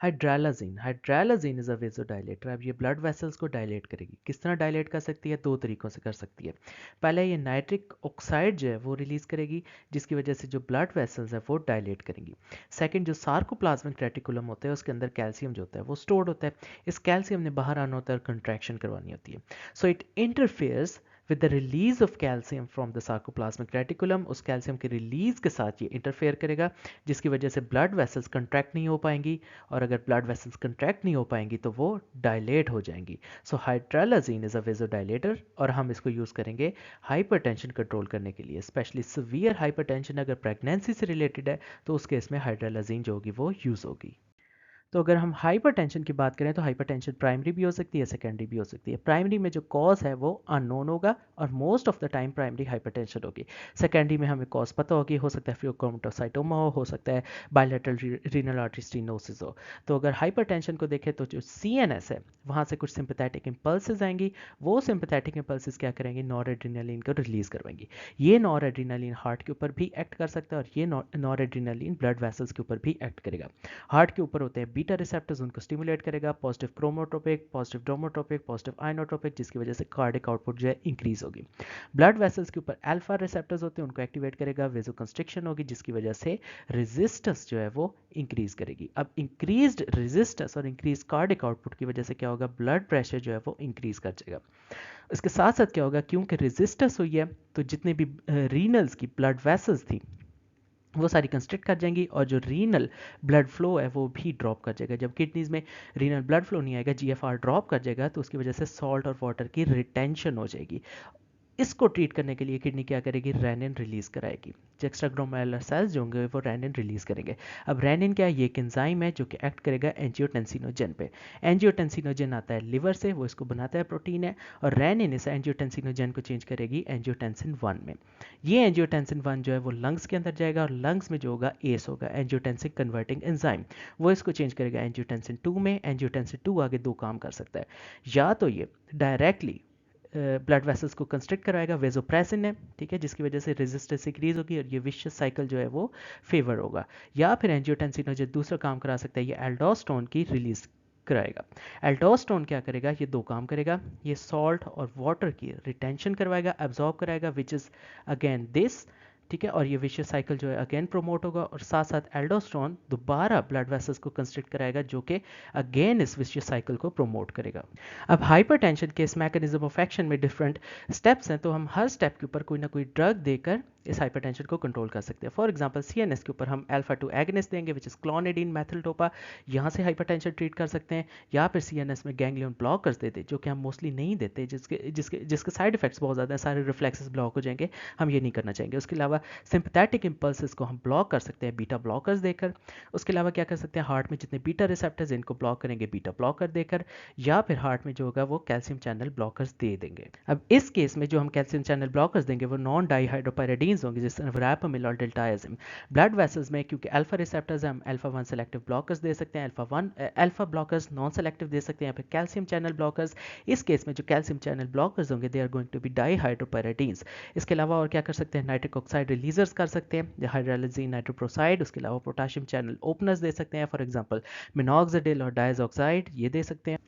हाइड्रालाजीन is a vasodilator. अब ये blood vessels को डायलेट करेगी। किस तरह डायलेट कर सकती है? दो तरीकों से कर सकती है। पहले ये नाइट्रिक ऑक्साइड जो है वो रिलीज़ करेगी, जिसकी वजह से जो ब्लड वेसल्स है वो डायलेट करेंगी। सेकंड, जो सार्कोप्लाज्मिक रेटिकुलम होता है उसके अंदर कैल्शियम जो होता है वो स्टोर्ड होता है। इस कैल्शियम ने बाहर आना होता है और कंट्रैक्शन करवानी होती है। So it interferes with the release of calcium from the sarcoplasmic reticulum. उस कैल्शियम के रिलीज के साथ ये इंटरफेयर करेगा, जिसकी वजह से ब्लड वेसल्स कंट्रैक्ट नहीं हो पाएंगी, और अगर ब्लड वेसल्स कंट्रैक्ट नहीं हो पाएंगी तो वो डायलेट हो जाएंगी। सो हाइड्रालाजीन इज़ अ वेसोडाइलेटर, और हम इसको यूज़ करेंगे हाइपरटेंशन कंट्रोल करने के लिए। स्पेशली सीवियर हाइपरटेंशन अगर प्रेगनेंसी से रिलेटेड है तो उस केस में हाइड्रालाजीन जो होगी वो यूज़ होगी। तो अगर हम हाइपरटेंशन की बात करें तो हाइपरटेंशन प्राइमरी भी हो सकती है, सेकेंडरी भी हो सकती है। प्राइमरी में जो कॉज है वो अननोन होगा और most of the time primary hypertension होगी। सेकेंडरी में हमें कॉज पता होगी, हो सकता है फियोक्रोमोटोसाइटोमा हो सकता है बायलैटरल रीनल आर्टरी स्टेनोसिस हो। तो अगर हाइपरटेंशन को देखें तो जो सीएनएस है वहाँ से कुछ सिंपैथेटिक इंपल्सेस आएंगी। वो सिंपैथेटिक इंपल्सेस क्या करेंगी? नॉरएड्रेनालिन को रिलीज करवाएंगी। ये नॉरएड्रेनालिन हार्ट के ऊपर भी एक्ट कर सकता है और ये नॉरएड्रेनालिन ब्लड वेसल्स के ऊपर भी एक्ट करेगा। हार्ट के ऊपर होते हैं बीटा रिसेप्टर्स, उनको स्टिमुलेट करेगा, पॉजिटिव क्रोमोट्रोपिक, पॉजिटिव डोमोट्रोपिक, पॉजिटिव आइनोट्रोपिक, जिसकी वजह से कार्डिक आउटपुट जो है इंक्रीज होगी। ब्लड वेसल्स के ऊपर अल्फा रिसेप्टर्स होते हैं, उनको एक्टिवेट करेगा, वेजो कंस्ट्रिक्शन होगी, जिसकी वजह से रेजिस्टेंस जो है वो इंक्रीज करेगी। अब इंक्रीज्ड रेजिस्टेंस और इंक्रीज कार्डिक आउटपुट की वजह से क्या होगा? ब्लड प्रेशर जो है वो इंक्रीज कर जाएगा। इसके साथ साथ क्या होगा? क्योंकि रेजिस्टेंस हुई है तो जितने भी रीनल्स की ब्लड वेसल्स थी वो सारी कंस्ट्रिक्ट कर जाएंगी, और जो रीनल ब्लड फ्लो है वो भी ड्रॉप कर जाएगा। जब किडनीज में रीनल ब्लड फ्लो नहीं आएगा, जीएफआर ड्रॉप कर जाएगा, तो उसकी वजह से सॉल्ट और वाटर की रिटेंशन हो जाएगी। इसको ट्रीट करने के लिए किडनी क्या करेगी? रेनिन रिलीज कराएगी। जो एक्स्ट्राग्लोमेरुलर सेल्स जो होंगे वो रेनिन रिलीज करेंगे। अब रेनिन क्या है? ये एक एंजाइम है जो कि एक्ट करेगा एंजियोटेंसिनोजन पे। एंजियोटेंसिनोजन आता है लिवर से, वो इसको बनाता है, प्रोटीन है, और रेनिन इस एंजियोटेंसिनोजन को चेंज करेगी एंजियोटेंसिन 1 में। ये एंजियोटेंसिन 1 जो है वो लंग्स के अंदर जाएगा, और लंग्स में जो होगा एस होगा, एंजियोटेंसिन कन्वर्टिंग एंजाइम, वो इसको चेंज करेगा एंजियोटेंसिन 2 में। एंजियोटेंसिन 2 आगे दो काम कर सकता है, या तो ये डायरेक्टली ब्लड वेसल्स को कंस्ट्रिक्ट कराएगा, वेजोप्रेसिन है, ठीक है, जिसकी वजह से रेजिस्टेंस इंक्रीज होगी और ये विशियस साइकिल जो है वो फेवर होगा। या फिर एंजियोटेंसिन जो दूसरा काम करा सकता है, ये एल्डोस्टेरोन की रिलीज कराएगा। एल्डोस्टेरोन क्या करेगा? ये दो काम करेगा, ये सॉल्ट और वाटर की रिटेंशन करवाएगा, एब्जॉर्ब कराएगा, विच इज अगेन दिस, ठीक है, और ये विशियस साइकिल जो है अगेन प्रोमोट होगा, और साथ साथ एल्डोस्टेरोन दोबारा ब्लड वेसल्स को कंस्ट्रिक्ट कराएगा, जो कि अगेन इस विशियस साइकिल को प्रोमोट करेगा। अब हाइपरटेंशन के इस मैकेनिज्म ऑफ एक्शन में डिफरेंट स्टेप्स हैं, तो हम हर स्टेप के ऊपर कोई ना कोई ड्रग देकर इस हाइपरटेंशन को कंट्रोल कर सकते हैं। फॉर एग्जांपल सीएनएस के ऊपर हम अल्फा 2 एगनिस्ट देंगे, विच इज क्लोनिडीन मेथिलडोपा, यहाँ से हाइपरटेंशन ट्रीट कर सकते हैं। या फिर सीएनएस में गैंग्लियन ब्लॉकर्स देते, जो कि हम मोस्टली नहीं देते, जिसके साइड इफेक्ट्स बहुत ज़्यादा हैं, सारे रिफ्लेक्सेस ब्लॉक हो जाएंगे, हम ये नहीं करना चाहेंगे। उसके अलावा सिंपैथेटिक इंपल्सेस को हम ब्लॉक कर सकते हैं बीटा ब्लॉकर्स देकर। उसके अलावा क्या कर सकते हैं? हार्ट में जितने बीटा रिसेप्टर्स इनको ब्लॉक करेंगे बीटा ब्लॉकर देकर, या फिर हार्ट में जो होगा वो कैल्शियम चैनल ब्लॉकर्स दे देंगे। अब इस केस में जो हम कैल्शियम चैनल ब्लॉकर्स देंगे वो नॉन डाइहाइड्रोपायरिडीन्स होंगे, जैसे वर्ैपामिल और डेल्टायाजिम। ब्लड वेसल्स में क्योंकि अल्फा रिसेप्टर्स हैं, हम अल्फा 1 सेलेक्टिव ब्लॉकर्स दे सकते हैं, अल्फा ब्लॉकर्स नॉन सेलेक्टिव दे सकते हैं, या फिर कैल्शियम चैनल ब्लॉकर्स। इस केस में जो कैल्शियम चैनल ब्लॉकर्स होंगे they are going to be dihydropyridines. इसके अलावा और क्या कर सकते हैं? नाइट्रिक ऑक्साइड रिलीजर्स कर सकते हैं, हाइड्रोलाजीन नाइट्रोप्रोसाइड। उसके अलावा पोटाशियम चैनल ओपनर्स दे सकते हैं, फॉर एग्जांपल मिनॉक्सिडिल और डायजॉक्साइड, ये दे सकते हैं।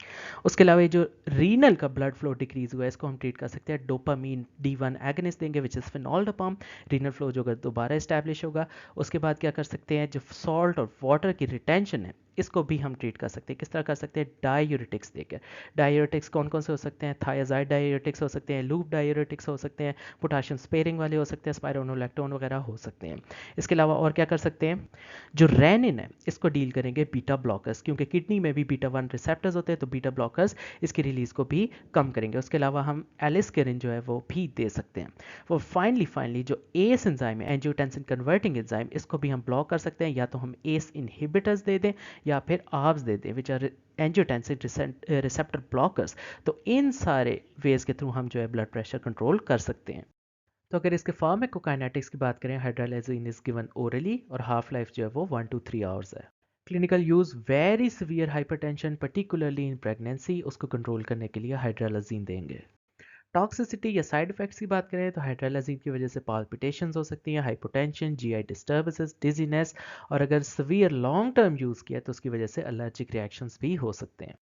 उसके अलावा ये जो रीनल का ब्लड फ्लो डिक्रीज हुआ है इसको हम ट्रीट कर सकते हैं, डोपामीन D1 एगनिस्ट देंगे, विच इज फिनोल्डोपाम। रीनल फ्लो जो दोबारा इस्टेब्लिश होगा। उसके बाद क्या कर सकते हैं? जो सॉल्ट और वाटर की रिटेंशन है इसको भी हम ट्रीट कर सकते हैं। किस तरह कर सकते हैं? डायूरेटिक्स देकर। डायूरेटिक्स कौन कौन से हो सकते हैं? थायाजाइड डायूरेटिक्स हो सकते हैं, लूप डायूरेटिक्स हो सकते हैं, पोटाशियम स्पेयरिंग वाले हो सकते हैं, स्पाइरोनोलैक्टोन वगैरह हो सकते हैं। इसके अलावा और क्या कर सकते हैं? जो रेनिन है इसको डील करेंगे बीटा ब्लॉकर्स, क्योंकि किडनी में भी बीटा 1 रिसेप्टर्स होते हैं, तो बीटा ब्लॉकर्स इसकी रिलीज को भी कम करेंगे। उसके अलावा हम एलिस्केरिन जो है वो भी दे सकते हैं। वो फाइनली जो एस एंजाइम है, एंजियोटेंसिन कन्वर्टिंग एंजाइम, इसको भी हम ब्लॉक कर सकते हैं, या तो हम एस इनहिबिटर्स दे दें या फिर आर्ब्स दे दें, which are angiotensin receptor blockers. तो इन सारे वेज के थ्रू हम जो है ब्लड प्रेशर कंट्रोल कर सकते हैं। तो अगर इसके फार्माकोकाइनेटिक्स की बात करें, हाइड्रोलाइजिन इज गिवन ओरली और हाफ लाइफ जो है वो 1 to 3 आवर्स है। Clinical use very severe hypertension particularly in pregnancy, उसको कंट्रोल करने के लिए हाइड्रोलाइजिन देंगे। टॉक्सिसिटी या साइड इफेक्ट्स की बात करें तो हाइड्रोलाजीन की वजह से पाल्पिटेशंस हो सकती हैं, हाइपोटेंशन, जीआई डिस्टर्बेंसेस, डिजीनेस, और अगर सीवियर लॉन्ग टर्म यूज़ किया तो उसकी वजह से एलर्जिक रिएक्शंस भी हो सकते हैं।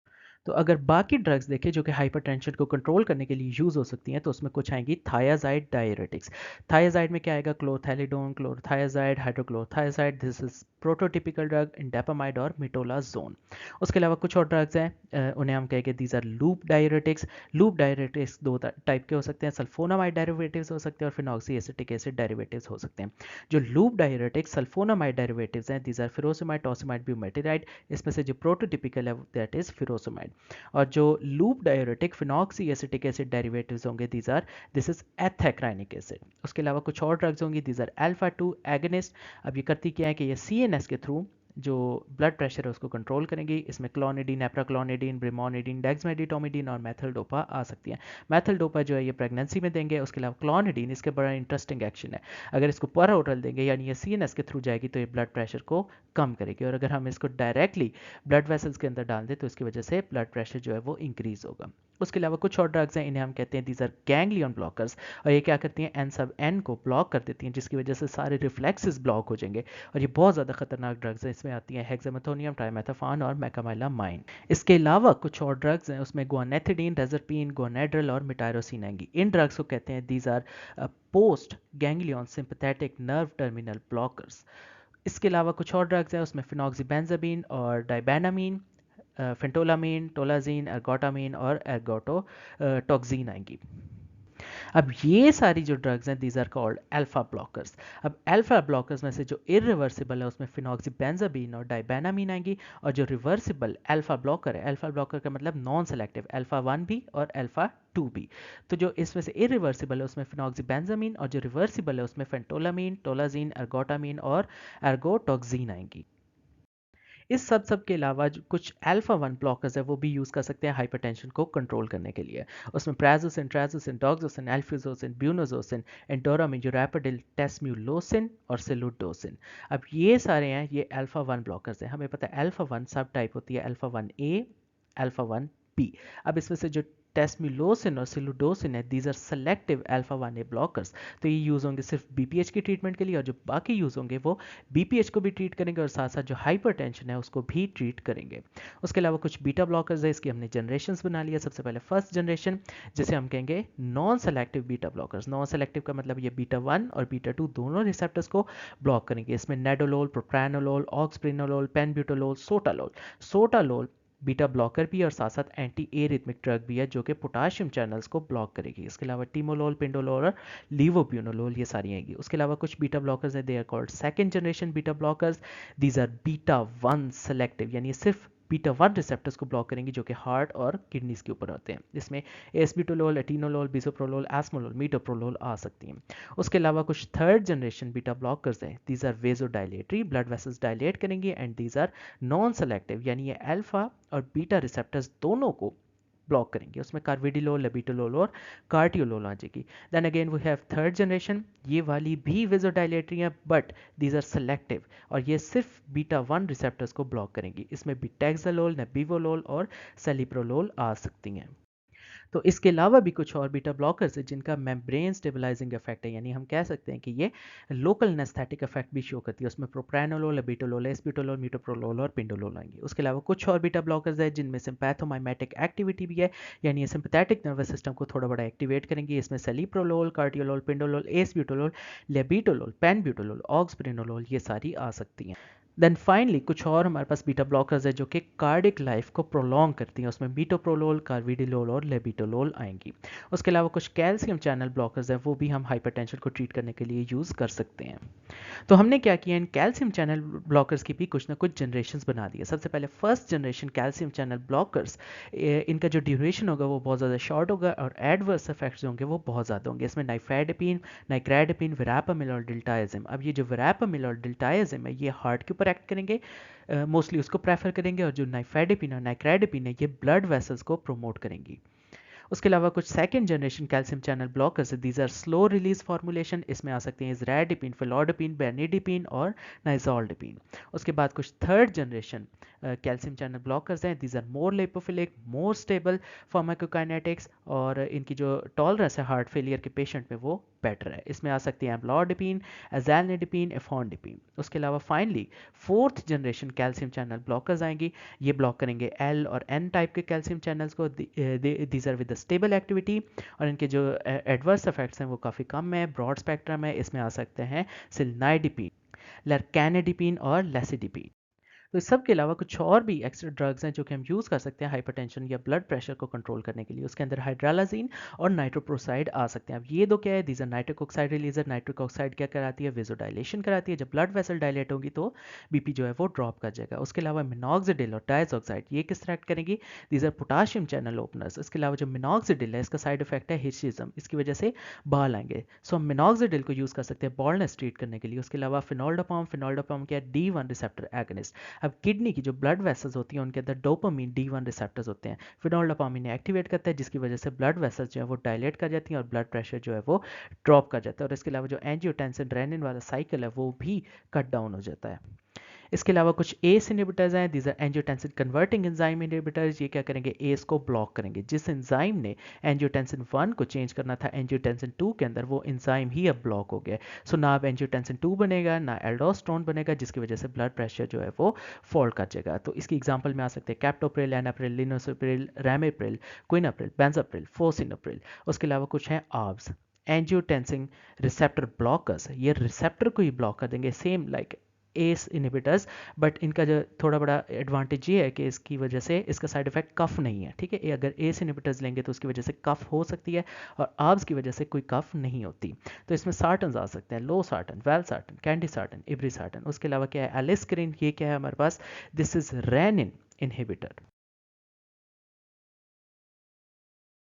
तो अगर बाकी ड्रग्स देखें जो कि हाइपरटेंशन को कंट्रोल करने के लिए यूज़ हो सकती हैं तो उसमें कुछ आएंगी थायाजाइड डायरेटिक्स। थायाजाइड में क्या आएगा? क्लोथैलिडोन, क्लोरथायाजाइड, हाइड्रोक्लोरथायाजाइड, दिस इज प्रोटोटिपिकल ड्रग, इंडेपामाइड और मिटोलाजोन। उसके अलावा कुछ और ड्रग्स हैं, उन्हें हम कहेंगे these are loop diuretics. Loop diuretics दो टाइप के हो सकते हैं, सल्फोनामाइड डेरिवेटिव्स हो सकते हैं और फिनॉक्सी एसिटिक एसिड डेरिवेटिव्स हो सकते हैं। जो लूप डायरेटिक्स सल्फोनामाइड डेरिवेटिव्स हैं दीज आर फिरोसिमाइड, टॉसिमाइड, ब्यूमेटिराइड। इसमें से जो प्रोटोटिपिकल है दैट इज फिरोसिमाइड। और जो loop diuretic phenoxy acetic acid derivatives होंगे दिस इज एथेक्राइनिक एसिड। उसके अलावा कुछ और ड्रग्स होंगी दीज आर अल्फा 2 एगनिस्ट। अब ये करती क्या है कि ये सीएनएस के थ्रू जो ब्लड प्रेशर है उसको कंट्रोल करेंगी। इसमें क्लोनिडीन, एप्राक्लोनिडीन, ब्रिमोनिडीन, डेक्समेडिटोमिडीन और मैथिल्डोपा आ सकती है। मैथिल्डोपा जो है ये प्रेगनेंसी में देंगे। उसके अलावा क्लोनिडीन, इसके बड़ा इंटरेस्टिंग एक्शन है, अगर इसको पर ओरल देंगे यानी ये सीएनएस के थ्रू जाएगी तो ये ब्लड प्रेशर को कम करेगी, और अगर हम इसको डायरेक्टली ब्लड वेसल्स के अंदर डाल दें तो इसकी वजह से ब्लड प्रेशर जो है वो इंक्रीज होगा। उसके अलावा कुछ और ड्रग्स हैं, इन्हें हम कहते हैं दीज आर गैंग्लियन ब्लॉकर्स, और ये क्या करती हैं एन सब एन को ब्लॉक कर देती हैं जिसकी वजह से सारे रिफ्लेक्सेस ब्लॉक हो जाएंगे, और ये बहुत ज़्यादा खतरनाक ड्रग्स हैं। इसमें आती हैं हेक्सामेथोनियम, ट्राइमेथाफान और मैकामाइलामाइन। इसके अलावा कुछ और ड्रग्स हैं, उसमें गुआनेथिडीन, रेजरपीन, गुआनेड्रल और मिटायरोसिन आएंगी। इन ड्रग्स को कहते हैं these R post ganglion sympathetic nerve terminal blockers. इसके अलावा कुछ और ड्रग्स हैं, उसमें फिनॉक्सीबेंजाबीन और डाइबेनामीन, फेंटोलामीन, टोलाजीन, एर्गोटामीन और एर्गोटोटॉक्सिन आएंगी। अब ये सारी जो ड्रग्स हैं these are called alpha blockers. अब अल्फा ब्लॉकर्स में से जो इरिवर्सिबल है उसमें फिनॉक्सीबेंजाबीन और डाइबेनामीन आएंगी, और जो रिवर्सिबल अल्फा ब्लॉकर है, अल्फा ब्लॉकर का मतलब नॉन सेलेक्टिव, अल्फा 1 भी और अल्फा 2 भी। तो जो इसमें से इरिवर्सिबल है उसमें फिनॉक्सीबेंजामीन, और जो रिवर्सिबल है उसमें फेंटोलामीन, टोलाजीन, एर्गोटामीन और एर्गोटॉक्सिन आएंगी। इस सब के अलावा जो कुछ अल्फा 1 ब्लॉकर्स है वो भी यूज़ कर सकते हैं हाइपरटेंशन को कंट्रोल करने के लिए। उसमें प्राजोसिन, ट्राजोसिन, डॉक्सोसिन, एल्फ्यूजोसिन, ब्यूनोजोसिन, एंडोरामिन, यूरैपिडिल, टेस्म्यूलोसिन और सिलुडोसिन। अब ये सारे हैं ये अल्फा 1 ब्लॉकर्स हैं। हमें पता है अल्फा 1 सब टाइप होती है, अल्फा 1 ए, अल्फा 1 बी। अब इसमें से जो टेस्म्यूलोसिन और सिलुडोसिन है these are selective alpha 1 A blockers. तो ये यूज़ होंगे सिर्फ बीपीएच की ट्रीटमेंट के लिए, और जो बाकी यूज़ होंगे वो बीपीएच को भी ट्रीट करेंगे और साथ साथ जो हाइपरटेंशन है उसको भी ट्रीट करेंगे। उसके अलावा कुछ बीटा ब्लॉकर्स है, इसकी हमने जनरेशंस बना लिया। सबसे पहले फर्स्ट जनरेशन जिसे हम कहेंगे non selective beta blockers. Non selective का मतलब ये बीटा 1 और बीटा 2 दोनों रिसेप्टर्स को ब्लॉक करेंगे। इसमें nadolol, propranolol, oxprenolol, penbutolol, sotalol. Sotalol beta blocker भी और साथ साथ एंटी एरिथमिक ड्रग भी है जो कि पोटाशियम चैनल्स को ब्लॉक करेगी। इसके अलावा टीमोलोल, पिंडोलोल और लीवोब्यूनोलोल ये सारी आएगी। उसके अलावा कुछ बीटा ब्लॉकर्स है, they are called second generation beta blockers. These are beta 1 selective, यानी सिर्फ बीटा 1 रिसेप्टर्स को ब्लॉक करेंगी जो कि हार्ट और किडनीज के ऊपर होते हैं। इसमें acebutolol, atenolol, bisoprolol, esmolol, metoprolol आ सकती हैं। उसके अलावा कुछ थर्ड जनरेशन बीटा ब्लॉकर्स हैं, these are vasodilatory, blood vessels dilate करेंगी, and these are non selective, यानी ये अल्फा और बीटा रिसेप्टर्स दोनों को ब्लॉक करेंगे। उसमें कार्बिडिलोल, लेबिटोलोल और कार्टियोलोल आ जाएगी। Then again we have third generation, ये वाली भी वेजोडाइलेटरी है बट दीज आर सेलेक्टिव, और ये सिर्फ बीटा 1 रिसेप्टर्स को ब्लॉक करेंगी। इसमें बिटेक्सालोल, नेबिवोलोल और सेलिप्रोलोल आ सकती हैं। तो इसके अलावा भी कुछ और बीटा ब्लॉकर्स है जिनका मेम्ब्रेन स्टेबलाइजिंग इफेक्ट है, यानी हम कह सकते हैं कि ये लोकल एनेस्थेटिक इफेक्ट भी शो करती है। उसमें प्रोप्रानोलोल, एबिटोलोल, एस्बिटोलोल, मीटोप्रोलोल और पिंडोलोल आएंगे। उसके अलावा कुछ और बीटा ब्लॉकर्स है जिनमें सिंपैथोमाइमेटिक एक्टिविटी भी है, यानी ये सिंपैथेटिक नर्वस सिस्टम को थोड़ा बड़ा एक्टिवेट करेंगे। इसमें सेलिप्रोलोल, कार्टियोलोल, पिंडोलोल, एस्ब्यूटोलोल, लेबिटोलोल, पेनब्यूटोलोल, ऑक्सप्रिनोलोल ये सारी आ सकती हैं। देन फाइनली कुछ और हमारे पास बीटा ब्लॉकर्स है जो कि कार्डिक लाइफ को प्रोलॉन्ग करती हैं। उसमें मीटोप्रोलोल, कार्विडिलोल और लेबिटोलोल आएंगी। उसके अलावा कुछ कैल्शियम चैनल ब्लॉकर्स हैं, वो भी हम हाइपरटेंशन को ट्रीट करने के लिए यूज़ कर सकते हैं। तो हमने क्या किया, इन कैल्शियम चैनल ब्लॉकर्स की भी कुछ ना कुछ जनरेशन्स बना दिया। सबसे पहले first generation calcium channel blockers, इनका जो ड्यूरेशन होगा वो बहुत ज़्यादा शॉर्ट होगा और एडवर्स इफेक्ट्स होंगे वो बहुत ज़्यादा होंगे। इसमें नाइफेडेपिन, नाइक्रेडेपिन, विरापामिल और डिल्टाइजिम। अब ये जो विरापामिल और डिल्टाइजिम है ये हार्ट के ऊपर एक्ट करेंगे, मोस्टली उसको प्रेफर करेंगे, और जो नाइफेडेपिन और नाइक्रेडेपिन है ये ब्लड वेसल्स को प्रोमोट करेंगी। उसके अलावा कुछ second generation calcium channel blockers, these are slow release formulation, इसमें आ सकते हैं इजरैडिपिन, फेलोडिपिन, बेनिडिपिन और नाइजोल्डिपिन। उसके बाद कुछ third generation calcium channel blockers हैं, these are more lipophilic, more stable pharmacokinetics, और इनकी जो टॉलरेंस है हार्ट फेलियर के पेशेंट में वो बेटर है। इसमें आ सकती है एम्लॉडिपिन, एजैल्निडिपिन, एफॉन्डिपिन। उसके अलावा finally fourth generation calcium channel blockers आएंगी, ये ब्लॉक करेंगे एल और एन टाइप के कैल्शियम चैनल्स को, these are with stable activity, और इनके जो एडवर्स इफेक्ट्स हैं वो काफ़ी कम है, ब्रॉड स्पेक्ट्रम है। इसमें आ सकते हैं सिलनाइडिपिन, लरकैनिडिपिन और लेसिडिपिन। तो इस सब के अलावा कुछ और भी एक्स्ट्रा ड्रग्स हैं जो कि हम यूज़ कर सकते हैं हाइपरटेंशन या ब्लड प्रेशर को कंट्रोल करने के लिए। उसके अंदर हाइड्रालाजीन और नाइट्रोप्रोसाइड आ सकते हैं। अब ये दो क्या है, these are nitric oxide releaser. Nitric oxide क्या कराती है, वेजोडाइलेशन कराती है। जब ब्लड वेसल डायलेट होगी तो बीपी जो है वो ड्रॉप कर जाएगा। उसके अलावा मिनॉक्सिडिल और डायजॉक्साइड, ये किस तरह एक्ट करेंगी, these are potassium channel openers. इसके अलावा जो मिनॉक्सिडिल है इसका साइड इफेक्ट है हिस्टिज्म, इसकी वजह से बाल आएंगे। सो हम मिनॉक्सिडिल को यूज़ कर सकते हैं बॉल्डनेस ट्रीट करने के लिए। उसके अलावा फिनोल्डापाम, फिनोल्डापाम क्या है, D1 रिसेप्टर एगनिस्ट। अब किडनी की जो ब्लड वेसल्स होती हैं उनके अंदर डोपामीन D1 रिसेप्टर्स होते हैं, फिनोल्डापामीन एक्टिवेट करता है, जिसकी वजह से ब्लड वेसल्स जो है वो डायलेट कर जाती हैं और ब्लड प्रेशर जो है वो ड्रॉप कर जाता है। और इसके अलावा जो एंजियोटेंसिन रेनिन वाला साइकिल है वो भी कट डाउन हो जाता है। इसके अलावा कुछ एस इनिबिटर्स हैं, these are angiotensin converting enzyme inhibitors. ये क्या करेंगे, एस को ब्लॉक करेंगे। जिस एंजाइम ने एंजियोटेंसिन 1 को चेंज करना था एंजियोटेंसिन 2 के अंदर, वो एंजाइम ही अब ब्लॉक हो गया। सो ना अब एंजियोटेंसिन 2 बनेगा, ना एल्डोस्टेरोन बनेगा, जिसकी वजह से ब्लड प्रेशर जो है वो फॉल कर जाएगा। तो इसकी एग्जाम्पल में आ सकते हैं कैप्टोप्रिल, एनाप्रिल, लिनोसिप्रिल, रैमिप्रिल, क्विनाप्रिल, बेंजाप्रिल, फोसिनोप्रिल। उसके अलावा कुछ हैं आर्ब्स, एंजियोटेंसिन रिसेप्टर ब्लॉकर्स। ये रिसेप्टर को ही ब्लॉक कर देंगे, same like S inhibitors, but इनका जो थोड़ा बड़ा एडवांटेज ये है कि इसकी वजह से इसका साइड इफेक्ट कफ नहीं है। ठीक है, ये अगर एस इनहिबिटर्स लेंगे तो उसकी वजह से कफ हो सकती है, और आर्ब्स की वजह से कोई कफ नहीं होती। तो इसमें सार्टन आ सकते हैं, लो सार्टन, वेल सार्टन, कैंडी सार्टन, इब्री सार्टन। उसके अलावा क्या है, एलिस्क्रिन, ये क्या है हमारे पास, दिस इज रेनिन इनहिबिटर।